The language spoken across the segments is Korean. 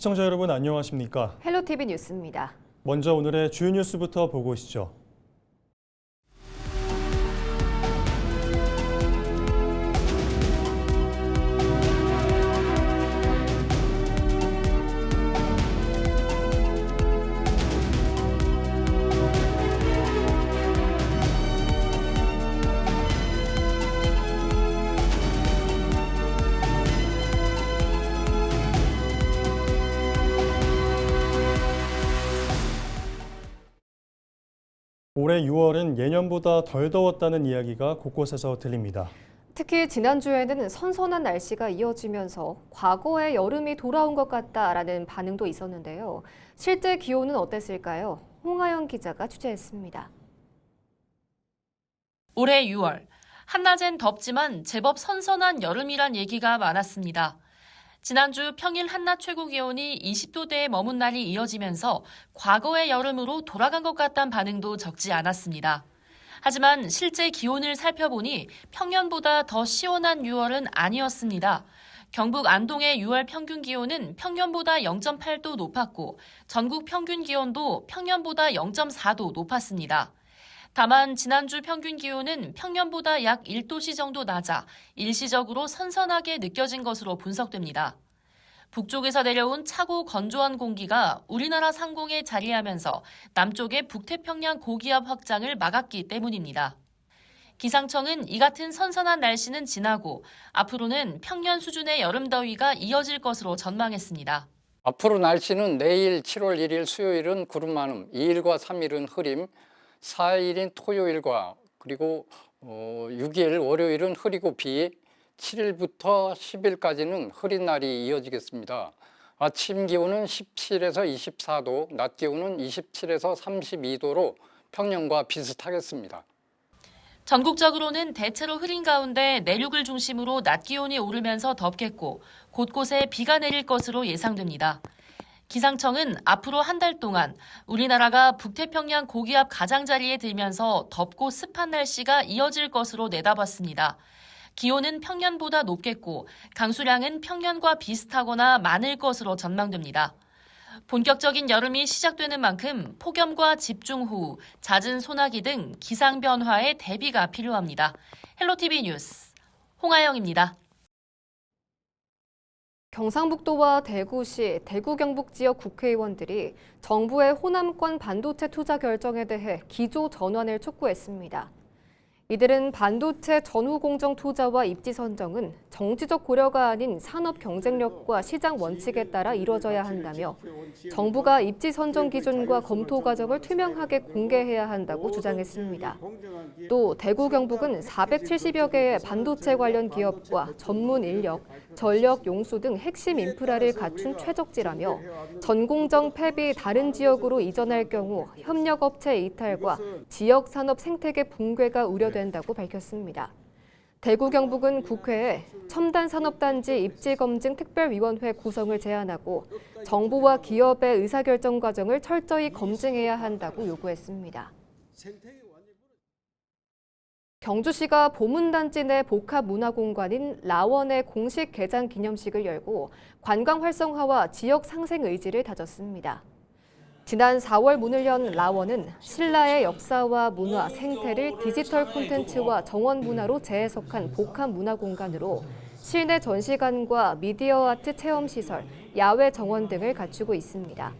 시청자 여러분 안녕하십니까? 헬로티비 뉴스입니다. 먼저 오늘의 주요 뉴스부터 보고 오시죠. 올해 6월은 예년보다 덜 더웠다는 이야기가 곳곳에서 들립니다. 특히 지난주에는 선선한 날씨가 이어지면서 과거의 여름이 돌아온 것 같다라는 반응도 있었는데요. 실제 기온은 어땠을까요? 홍하영 기자가 취재했습니다. 올해 6월, 한낮엔 덥지만 제법 선선한 여름이란 얘기가 많았습니다. 지난주 평일 한낮 최고 기온이 20도대에 머문 날이 이어지면서 과거의 여름으로 돌아간 것 같다는 반응도 적지 않았습니다. 하지만 실제 기온을 살펴보니 평년보다 더 시원한 6월은 아니었습니다. 경북 안동의 6월 평균 기온은 평년보다 0.8도 높았고 전국 평균 기온도 평년보다 0.4도 높았습니다. 다만 지난주 평균 기온은 평년보다 약 1도씨 정도 낮아 일시적으로 선선하게 느껴진 것으로 분석됩니다. 북쪽에서 내려온 차고 건조한 공기가 우리나라 상공에 자리하면서 남쪽의 북태평양 고기압 확장을 막았기 때문입니다. 기상청은 이 같은 선선한 날씨는 지나고 앞으로는 평년 수준의 여름 더위가 이어질 것으로 전망했습니다. 앞으로 날씨는 내일 7월 1일 수요일은 구름 많음, 2일과 3일은 흐림, 4일인 토요일과 그리고 6일 월요일은 흐리고 비, 7일부터 10일까지는 흐린 날이 이어지겠습니다. 아침 기온은 17에서 24도, 낮 기온은 27에서 32도로 평년과 비슷하겠습니다. 전국적으로는 대체로 흐린 가운데 내륙을 중심으로 낮 기온이 오르면서 덥겠고 곳곳에 비가 내릴 것으로 예상됩니다. 기상청은 앞으로 한 달 동안 우리나라가 북태평양 고기압 가장자리에 들면서 덥고 습한 날씨가 이어질 것으로 내다봤습니다. 기온은 평년보다 높겠고 강수량은 평년과 비슷하거나 많을 것으로 전망됩니다. 본격적인 여름이 시작되는 만큼 폭염과 집중호우, 잦은 소나기 등 기상 변화에 대비가 필요합니다. 헬로티비 뉴스 홍하영입니다. 경상북도와 대구시, 대구 경북 지역 국회의원들이 정부의 호남권 반도체 투자 결정에 대해 기조 전환을 촉구했습니다. 이들은 반도체 전후 공정 투자와 입지 선정은 정치적 고려가 아닌 산업 경쟁력과 시장 원칙에 따라 이루어져야 한다며 정부가 입지 선정 기준과 검토 과정을 투명하게 공개해야 한다고 주장했습니다. 또 대구 경북은 470여 개의 반도체 관련 기업과 전문 인력, 전력 용수 등 핵심 인프라를 갖춘 최적지라며 전공정 팹이 다른 지역으로 이전할 경우 협력업체 이탈과 지역 산업 생태계 붕괴가 우려된다고 밝혔습니다. 대구 경북은 국회에 첨단 산업단지 입지검증 특별위원회 구성을 제안하고 정부와 기업의 의사결정 과정을 철저히 검증해야 한다고 요구했습니다. 경주시가 보문단지 내 복합문화공간인 라원의 공식 개장 기념식을 열고 관광 활성화와 지역 상생 의지를 다졌습니다. 지난 4월 문을 연 라원은 신라의 역사와 문화, 생태를 디지털 콘텐츠와 정원 문화로 재해석한 복합 문화 공간으로 실내 전시관과 미디어 아트 체험시설, 야외 정원 등을 갖추고 있습니다.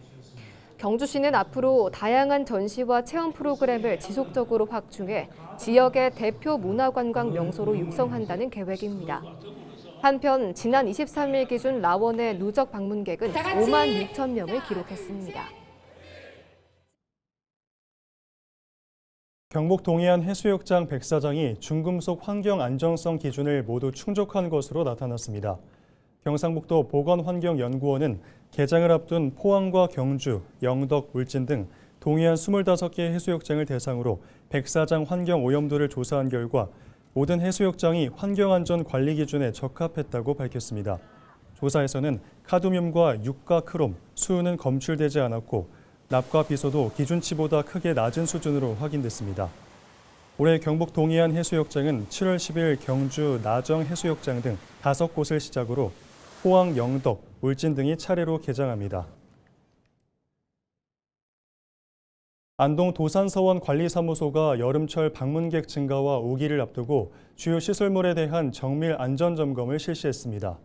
경주시는 앞으로 다양한 전시와 체험 프로그램을 지속적으로 확충해 지역의 대표 문화관광 명소로 육성한다는 계획입니다. 한편 지난 23일 기준 라원의 누적 방문객은 5만 6천 명을 기록했습니다. 경북 동해안 해수욕장 백사장이 중금속 환경 안정성 기준을 모두 충족한 것으로 나타났습니다. 경상북도 보건환경연구원은 개장을 앞둔 포항과 경주, 영덕, 울진 등 동해안 25개 해수욕장을 대상으로 백사장 환경 오염도를 조사한 결과 모든 해수욕장이 환경안전 관리 기준에 적합했다고 밝혔습니다. 조사에서는 카드뮴과 육가 크롬, 수은은 검출되지 않았고 납과 비소도 기준치보다 크게 낮은 수준으로 확인됐습니다. 올해 경북 동해안 해수욕장은 7월 10일 경주 나정 해수욕장 등 5곳을 시작으로 포항 영덕, 울진 등이 차례로 개장합니다. 안동 도산서원 관리사무소가 여름철 방문객 증가와 우기를 앞두고 주요 시설물에 대한 정밀 안전 점검을 실시했습니다.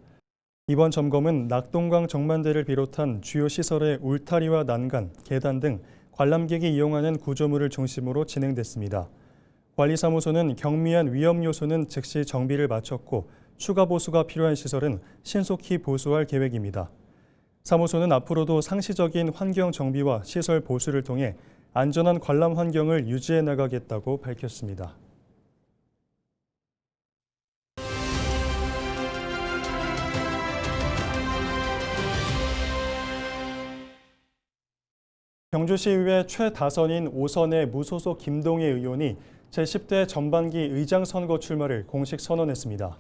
이번 점검은 낙동강 정만대를 비롯한 주요 시설의 울타리와 난간, 계단 등 관람객이 이용하는 구조물을 중심으로 진행됐습니다. 관리사무소는 경미한 위험 요소는 즉시 정비를 마쳤고 추가 보수가 필요한 시설은 신속히 보수할 계획입니다. 사무소는 앞으로도 상시적인 환경 정비와 시설 보수를 통해 안전한 관람 환경을 유지해 나가겠다고 밝혔습니다. 경주시의회 최다선인 5선의 무소속 김동애 의원이 제10대 전반기 의장 선거 출마를 공식 선언했습니다.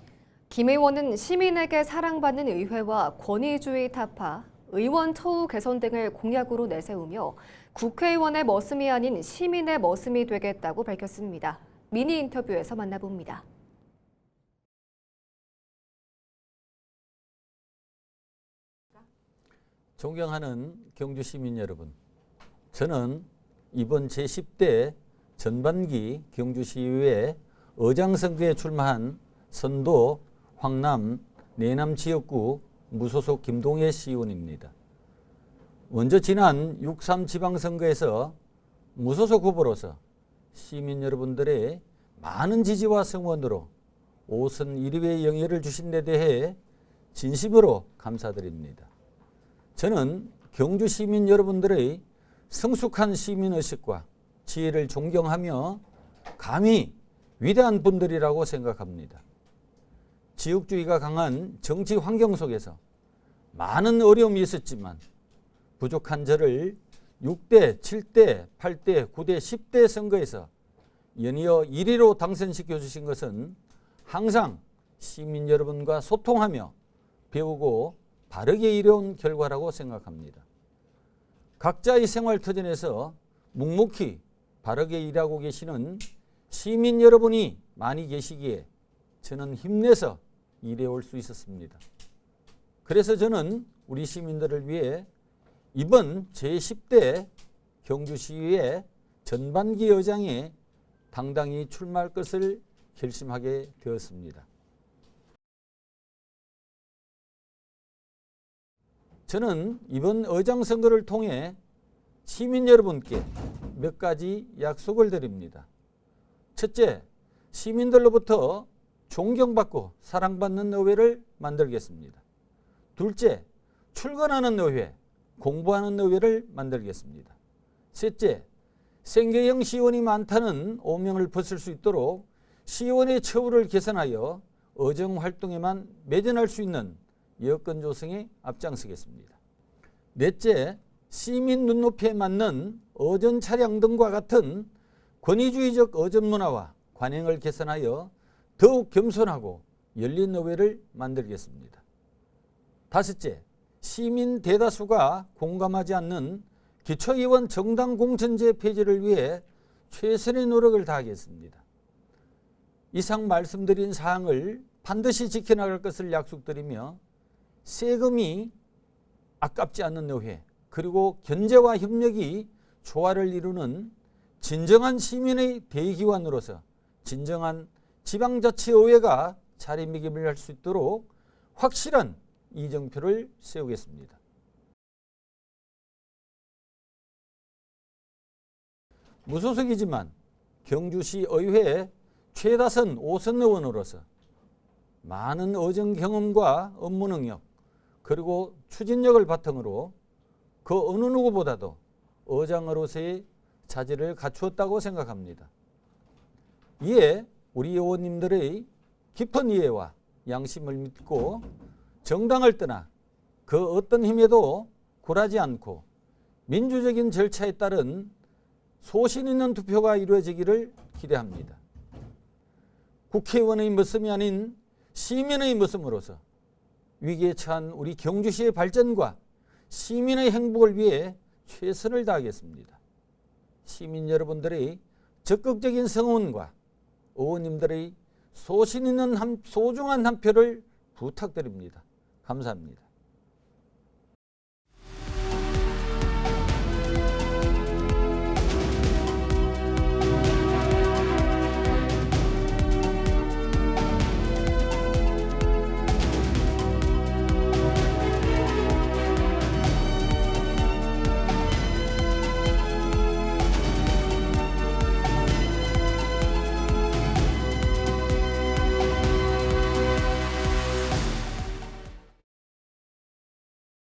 김 의원은 시민에게 사랑받는 의회와 권위주의 타파, 의원 처우 개선 등을 공약으로 내세우며 국회의원의 머슴이 아닌 시민의 머슴이 되겠다고 밝혔습니다. 미니 인터뷰에서 만나봅니다. 존경하는 경주 시민 여러분, 저는 이번 제10대 전반기 경주시의회 의장선거에 출마한 선도, 황남, 내남 지역구 무소속 김동애 시의원입니다. 먼저 지난 6.3 지방선거에서 무소속 후보로서 시민 여러분들의 많은 지지와 성원으로 5선 1위의 영예를 주신 데 대해 진심으로 감사드립니다. 저는 경주 시민 여러분들의 성숙한 시민의식과 지혜를 존경하며 감히 위대한 분들이라고 생각합니다. 지역주의가 강한 정치 환경 속에서 많은 어려움이 있었지만 부족한 저를 6대, 7대, 8대, 9대, 10대 선거에서 연이어 1위로 당선시켜 주신 것은 항상 시민 여러분과 소통하며 배우고 바르게 이뤄온 결과라고 생각합니다. 각자의 생활터전에서 묵묵히 바르게 일하고 계시는 시민 여러분이 많이 계시기에 저는 힘내서 일해올 수 있었습니다. 그래서 저는 우리 시민들을 위해 이번 제10대 경주시의회 전반기 의장에 당당히 출마할 것을 결심하게 되었습니다. 저는 이번 의장 선거를 통해 시민 여러분께 몇 가지 약속을 드립니다. 첫째, 시민들로부터 존경받고 사랑받는 의회를 만들겠습니다. 둘째, 출근하는 의회, 공부하는 의회를 만들겠습니다. 셋째, 생계형 시의원이 많다는 오명을 벗을 수 있도록 시의원의 처우를 개선하여 의정 활동에만 매진할 수 있는 여건 조성에 앞장서겠습니다. 넷째, 시민 눈높이에 맞는 의전 차량 등과 같은 권위주의적 의전 문화와 관행을 개선하여 더욱 겸손하고 열린 의회를 만들겠습니다. 다섯째, 시민 대다수가 공감하지 않는 기초의원 정당 공천제 폐지를 위해 최선의 노력을 다하겠습니다. 이상 말씀드린 사항을 반드시 지켜나갈 것을 약속드리며 세금이 아깝지 않는 의회, 그리고 견제와 협력이 조화를 이루는 진정한 시민의 대기관으로서 진정한 지방자치의회가 자리매김을 할 수 있도록 확실한 이정표를 세우겠습니다. 무소속이지만 경주시 의회 최다선 5선 의원으로서 많은 의정 경험과 업무 능력, 그리고 추진력을 바탕으로 그 어느 누구보다도 의장으로서의 자질을 갖추었다고 생각합니다. 이에 우리 의원님들의 깊은 이해와 양심을 믿고 정당을 떠나 그 어떤 힘에도 굴하지 않고 민주적인 절차에 따른 소신 있는 투표가 이루어지기를 기대합니다. 국회의원의 머슴이 아닌 시민의 머슴으로서 위기에 처한 우리 경주시의 발전과 시민의 행복을 위해 최선을 다하겠습니다. 시민 여러분들의 적극적인 성원과 의원님들의 소신 있는 소중한 한 표를 부탁드립니다. 감사합니다.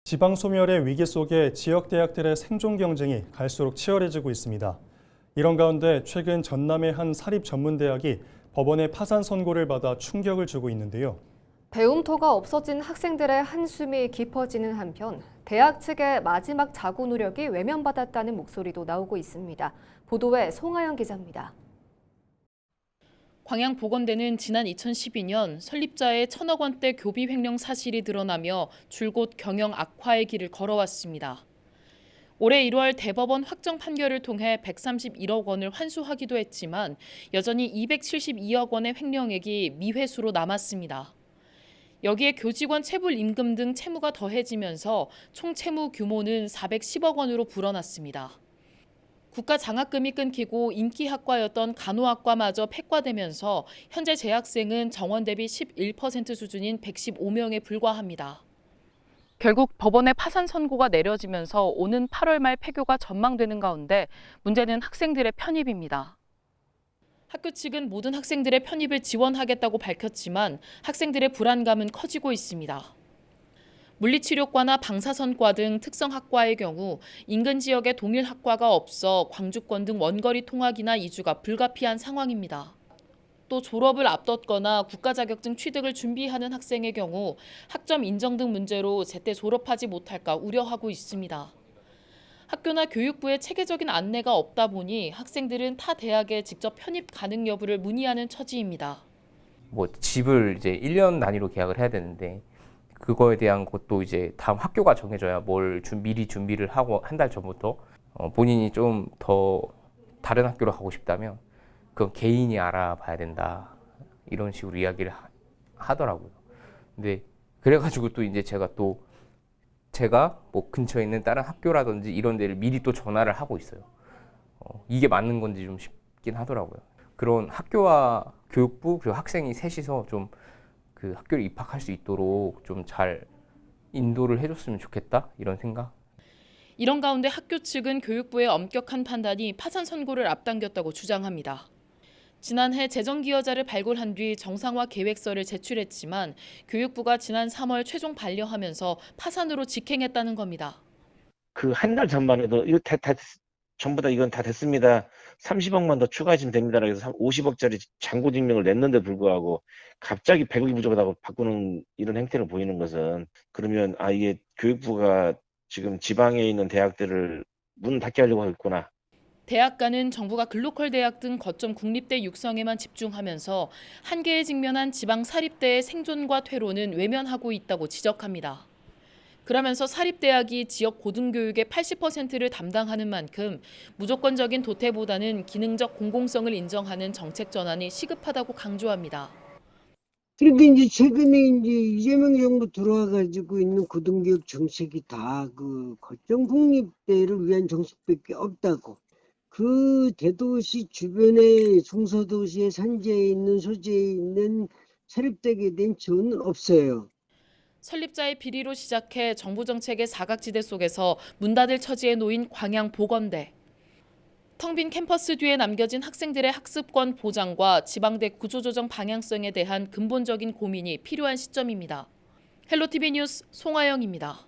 지방 소멸의 위기 속에 지역 대학들의 생존 경쟁이 갈수록 치열해지고 있습니다. 이런 가운데 최근 전남의 한 사립 전문대학이 법원의 파산 선고를 받아 충격을 주고 있는데요. 배움터가 없어진 학생들의 한숨이 깊어지는 한편 대학 측의 마지막 자구 노력이 외면받았다는 목소리도 나오고 있습니다. 보도에 송하영 기자입니다. 광양보건대는 지난 2012년 설립자의 1,000억 원대 교비 횡령 사실이 드러나며 줄곧 경영 악화의 길을 걸어왔습니다. 올해 1월 대법원 확정 판결을 통해 131억 원을 환수하기도 했지만 여전히 272억 원의 횡령액이 미회수로 남았습니다. 여기에 교직원 체불 임금 등 채무가 더해지면서 총 채무 규모는 410억 원으로 불어났습니다. 국가 장학금이 끊기고 인기 학과였던 간호학과마저 폐과되면서 현재 재학생은 정원 대비 11% 수준인 115명에 불과합니다. 결국 법원의 파산 선고가 내려지면서 오는 8월 말 폐교가 전망되는 가운데 문제는 학생들의 편입입니다. 학교 측은 모든 학생들의 편입을 지원하겠다고 밝혔지만 학생들의 불안감은 커지고 있습니다. 물리치료과나 방사선과 등 특성학과의 경우 인근 지역에 동일 학과가 없어 광주권 등 원거리 통학이나 이주가 불가피한 상황입니다. 또 졸업을 앞뒀거나 국가 자격증 취득을 준비하는 학생의 경우 학점 인정 등 문제로 제때 졸업하지 못할까 우려하고 있습니다. 학교나 교육부의 체계적인 안내가 없다 보니 학생들은 타 대학에 직접 편입 가능 여부를 문의하는 처지입니다. 집을 이제 1년 단위로 계약을 해야 되는데 그거에 대한 것도 이제 다음 학교가 정해져야 미리 준비를 하고 한 달 전부터 본인이 좀 더 다른 학교로 가고 싶다면 그건 개인이 알아봐야 된다 이런 식으로 이야기를 하더라고요. 근데 그래가지고 또 이제 제가 뭐 근처에 있는 다른 학교라든지 이런 데를 미리 또 전화를 하고 있어요. 이게 맞는 건지 좀 싶긴 하더라고요. 그런 학교와 교육부 그리고 학생이 셋이서 좀 그 학교를 입학할 수 있도록 좀 잘 인도를 해줬으면 좋겠다 이런 생각. 이런 가운데 학교 측은 교육부의 엄격한 판단이 파산 선고를 앞당겼다고 주장합니다. 지난해 재정기여자를 발굴한 뒤 정상화 계획서를 제출했지만 교육부가 지난 3월 최종 반려하면서 파산으로 직행했다는 겁니다. 그 한 달 전만 해도 이거 전부 다 이건 다 됐습니다. 30억만 더 추가하시면 됩니다라고 해서 50억짜리 잔고 증명을 냈는데 불구하고 갑자기 100억이 부족하다고 바꾸는 이런 행태를 보이는 것은 그러면 이게 교육부가 지금 지방에 있는 대학들을 문 닫게 하려고 하겠구나. 대학가는 정부가 글로컬 대학 등 거점 국립대 육성에만 집중하면서 한계에 직면한 지방 사립대의 생존과 퇴로는 외면하고 있다고 지적합니다. 그러면서 사립대학이 지역 고등교육의 80%를 담당하는 만큼 무조건적인 도태보다는 기능적 공공성을 인정하는 정책 전환이 시급하다고 강조합니다. 그런데 이제 최근에 이제 이재명 정부 들어와가지고 있는 고등교육 정책이 다 그 거점 국립대를 위한 정책밖에 없다고. 그 대도시 주변의 중소도시의 산지에 있는 소재에 있는 사립대학에 대한 지원은 없어요. 설립자의 비리로 시작해 정부 정책의 사각지대 속에서 문 닫을 처지에 놓인 광양보건대. 텅 빈 캠퍼스 뒤에 남겨진 학생들의 학습권 보장과 지방대 구조조정 방향성에 대한 근본적인 고민이 필요한 시점입니다. 헬로티비 뉴스 송하영입니다.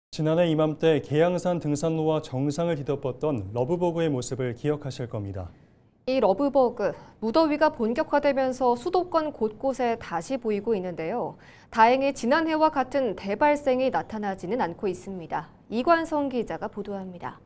지난해 이맘때 계양산 등산로와 정상을 뒤덮었던 러브버그의 모습을 기억하실 겁니다. 이 러브버그, 무더위가 본격화되면서 수도권 곳곳에 다시 보이고 있는데요. 다행히 지난해와 같은 대발생이 나타나지는 않고 있습니다. 이관성 기자가 보도합니다.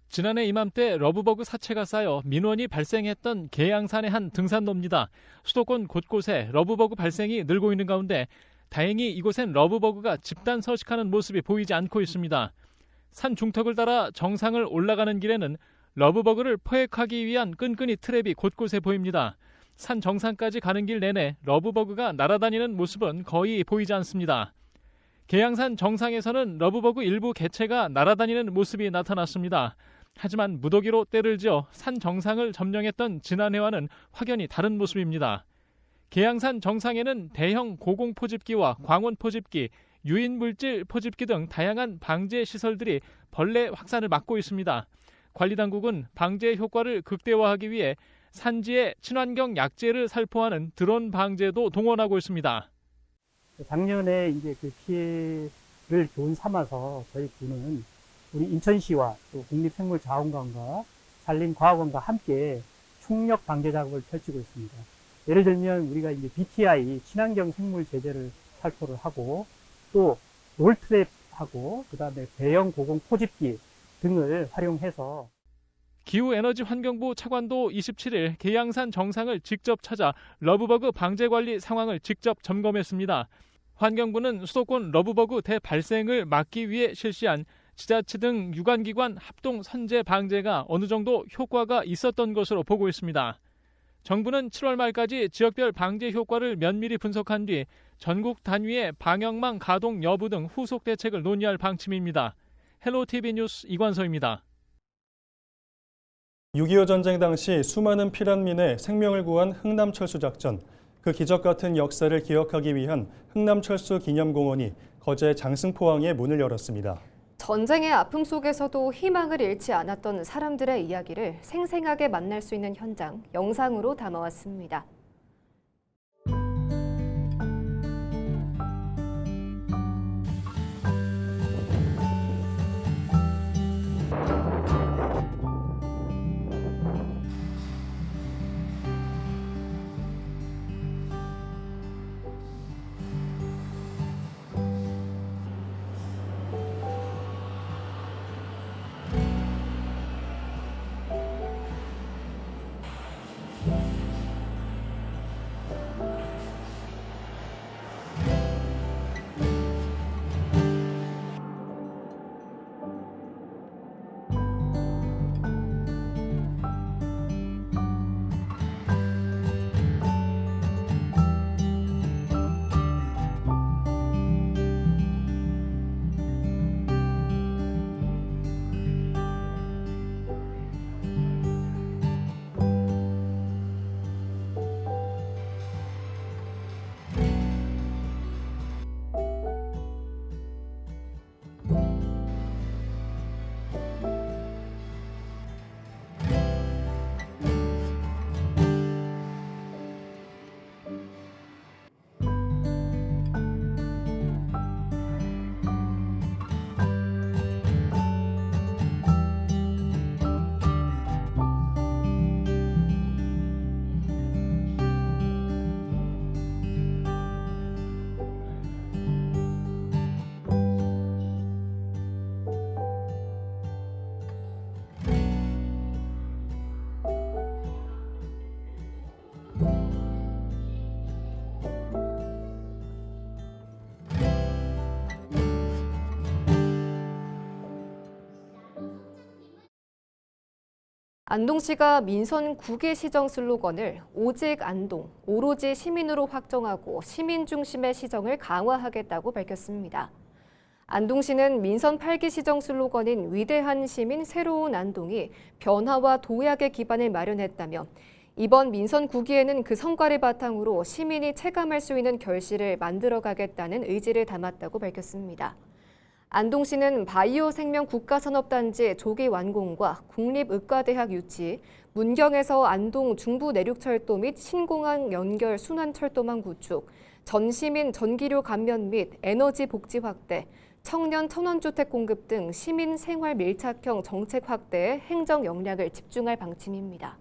지난해 이맘때 러브버그 사체가 쌓여 민원이 발생했던 계양산의 한 등산로입니다. 수도권 곳곳에 러브버그 발생이 늘고 있는 가운데 다행히 이곳엔 러브버그가 집단 서식하는 모습이 보이지 않고 있습니다. 산 중턱을 따라 정상을 올라가는 길에는 러브버그를 포획하기 위한 끈끈이 트랩이 곳곳에 보입니다. 산 정상까지 가는 길 내내 러브버그가 날아다니는 모습은 거의 보이지 않습니다. 계양산 정상에서는 러브버그 일부 개체가 날아다니는 모습이 나타났습니다. 하지만 무더기로 때를 지어 산 정상을 점령했던 지난해와는 확연히 다른 모습입니다. 계양산 정상에는 대형 고공 포집기와 광원 포집기, 유인물질 포집기 등 다양한 방제 시설들이 벌레 확산을 막고 있습니다. 관리당국은 방제 효과를 극대화하기 위해 산지의 친환경 약재를 살포하는 드론 방제도 동원하고 있습니다. 작년에 이제 그 피해를 교훈 삼아서 저희 군은 우리 인천시와 또 국립생물자원관과 산림과학원과 함께 총력 방제 작업을 펼치고 있습니다. 예를 들면 우리가 이제 BTI 친환경 생물 제재를 살포를 하고 또 롤트랩하고 그다음에 대형 고공 포집기 등을 활용해서 기후에너지환경부 차관도 27일 계양산 정상을 직접 찾아 러브버그 방제 관리 상황을 직접 점검했습니다. 환경부는 수도권 러브버그 대발생을 막기 위해 실시한 지자체 등 유관기관 합동 선제 방제가 어느 정도 효과가 있었던 것으로 보고 있습니다. 정부는 7월 말까지 지역별 방제 효과를 면밀히 분석한 뒤 전국 단위의 방역망 가동 여부 등 후속 대책을 논의할 방침입니다. 헬로티비 뉴스 이관서입니다. 6.25 전쟁 당시 수많은 피난민의 생명을 구한 흥남철수 작전, 그 기적 같은 역사를 기억하기 위한 흥남철수 기념공원이 거제 장승포항에 문을 열었습니다. 전쟁의 아픔 속에서도 희망을 잃지 않았던 사람들의 이야기를 생생하게 만날 수 있는 현장, 영상으로 담아왔습니다. 안동시가 민선 9개 시정 슬로건을 오직 안동, 오로지 시민으로 확정하고 시민 중심의 시정을 강화하겠다고 밝혔습니다. 안동시는 민선 8기 시정 슬로건인 위대한 시민 새로운 안동이 변화와 도약의 기반을 마련했다며 이번 민선 9기에는 그 성과를 바탕으로 시민이 체감할 수 있는 결실을 만들어가겠다는 의지를 담았다고 밝혔습니다. 안동시는 바이오 생명 국가산업단지 조기 완공과 국립의과대학 유치, 문경에서 안동 중부 내륙철도 및 신공항 연결 순환철도망 구축, 전시민 전기료 감면 및 에너지 복지 확대, 청년 천원주택 공급 등 시민 생활 밀착형 정책 확대에 행정 역량을 집중할 방침입니다.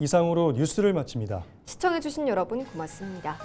이상으로 뉴스를 마칩니다. 시청해주신 여러분 고맙습니다.